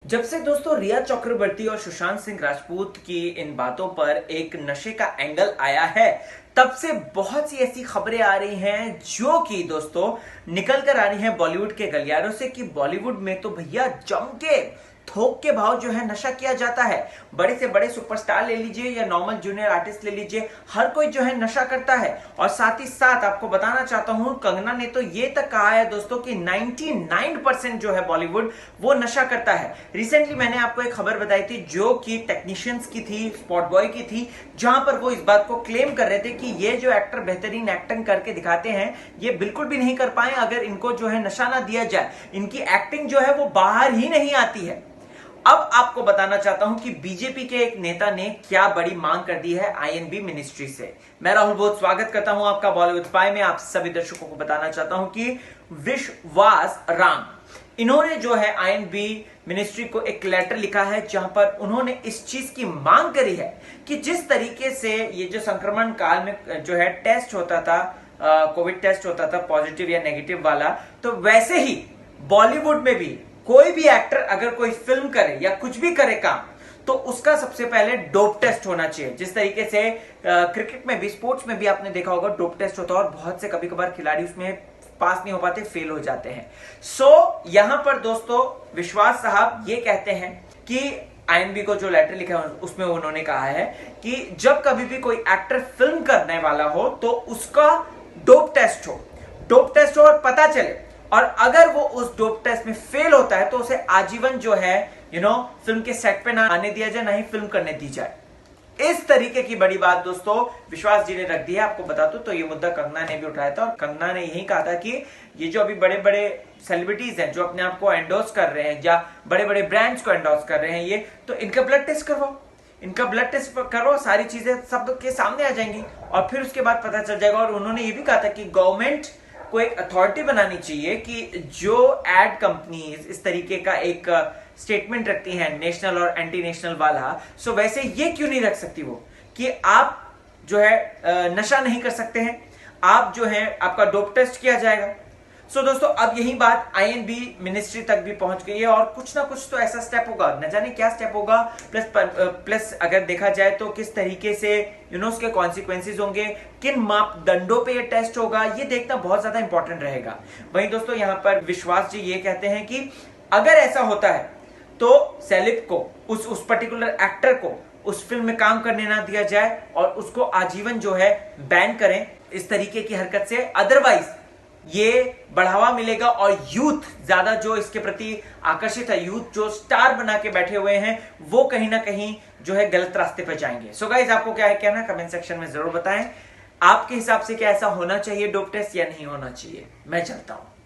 जब से दोस्तों रिया चक्रवर्ती और सुशांत सिंह राजपूत की इन बातों पर एक नशे का एंगल आया है, तब से बहुत सी ऐसी खबरें आ रही हैं जो कि दोस्तों निकल कर आ रही हैं बॉलीवुड के गलियारों से कि बॉलीवुड में तो भैया जम के थोक के भाव जो है नशा किया जाता है। बड़े से बड़े सुपरस्टार ले लीजिए या नॉर्मल जूनियर आर्टिस्ट ले लीजिए, हर कोई जो है नशा करता है। और साथ ही साथ आपको बताना चाहता हूं, कंगना ने तो ये तक कहा है दोस्तों कि 99% जो है बॉलीवुड वो नशा करता है। रिसेंटली मैंने आपको एक खबर बताई थी जो कि टेक्नीशियंस की थी, स्पॉट बॉय की थी, जहां पर वो इस बात को क्लेम कर रहे थे कि ये जो एक्टर बेहतरीन एक्टिंग करके दिखाते हैं ये बिल्कुल भी नहीं कर पाए अगर इनको जो है नशा ना दिया जाए। इनकी एक्टिंग जो है वो बाहर ही नहीं आती है। अब आपको बताना चाहता हूं कि बीजेपी के एक नेता ने क्या बड़ी मांग कर दी है आईएनबी मिनिस्ट्री से। मैं राहुल बहुत स्वागत करता हूं आपका बॉलीवुड स्पाई में। आप सभी दर्शकों को बताना चाहता हूं कि विश्वास राम, इन्होंने जो है आईएनबी मिनिस्ट्री को एक लेटर लिखा है जहां पर उन्होंने इस चीज की मांग करी है कि जिस तरीके से ये जो संक्रमण काल में जो है टेस्ट होता था, कोविड टेस्ट होता था पॉजिटिव या नेगेटिव वाला, तो वैसे ही बॉलीवुड में भी कोई भी एक्टर अगर कोई फिल्म करे या कुछ भी करे काम, तो उसका सबसे पहले डोप टेस्ट होना चाहिए। जिस तरीके से क्रिकेट में भी, स्पोर्ट्स में भी आपने देखा होगा डोप टेस्ट होता है और बहुत से कभी कभार खिलाड़ी उसमें पास नहीं हो पाते, फेल हो जाते हैं। यहां पर दोस्तों विश्वास साहब ये कहते हैं कि आईएनबी को जो लेटर लिखा है उसमें उन्होंने कहा है कि जब कभी भी कोई एक्टर फिल्म करने वाला हो तो उसका डोप टेस्ट हो और पता चले, और अगर वो उस डोप टेस्ट में फेल होता है तो उसे आजीवन जो है फिल्म के सेट पे ना आने दिया जाए, ना ही फिल्म करने दी जाए। इस तरीके की बड़ी बात दोस्तों विश्वास जी ने रख दी है। आपको बता दूं तो ये मुद्दा कंगना ने भी उठाया था और कंगना ने यही कहा था कि ये जो अभी बड़े बड़े सेलिब्रिटीज हैं जो अपने आप को एंडोर्स कर रहे हैं या बड़े बड़े ब्रांड्स को एंडोर्स कर रहे हैं, ये तो इनका ब्लड टेस्ट करवाओ, सारी चीजें सब के सामने आ जाएंगी और फिर उसके बाद पता चल जाएगा। और उन्होंने ये भी कहा था कि गवर्नमेंट को एक अथॉरिटी बनानी चाहिए कि जो एड कंपनीज इस तरीके का एक स्टेटमेंट रखती हैं नेशनल और एंटी नेशनल वाला, सो वैसे ये क्यों नहीं रख सकती वो कि आप जो है नशा नहीं कर सकते हैं, आप जो है आपका डोप टेस्ट किया जाएगा। दोस्तों अब यही बात आईएनबी मिनिस्ट्री तक भी पहुंच गई है और कुछ ना कुछ तो ऐसा स्टेप होगा, न जाने क्या स्टेप होगा। प्लस अगर देखा जाए तो किस तरीके से उसके कॉन्सिक्वेंसेज होंगे, किन मापदंडों पे ये टेस्ट होगा, ये देखना बहुत ज्यादा इंपॉर्टेंट रहेगा। वहीं दोस्तों यहाँ पर विश्वास जी ये कहते हैं कि अगर ऐसा होता है तो सेलिब को, उस पर्टिकुलर एक्टर को उस फिल्म में काम करने ना दिया जाए और उसको आजीवन जो है बैन करें इस तरीके की हरकत से। अदरवाइज ये बढ़ावा मिलेगा और यूथ ज्यादा जो इसके प्रति आकर्षित है, यूथ जो स्टार बना के बैठे हुए हैं, वो कहीं ना कहीं जो है गलत रास्ते पर जाएंगे। सो गाइस, आपको क्या है कहना कमेंट सेक्शन में जरूर बताएं। आपके हिसाब से क्या ऐसा होना चाहिए डोप टेस्ट या नहीं होना चाहिए? मैं चलता हूं।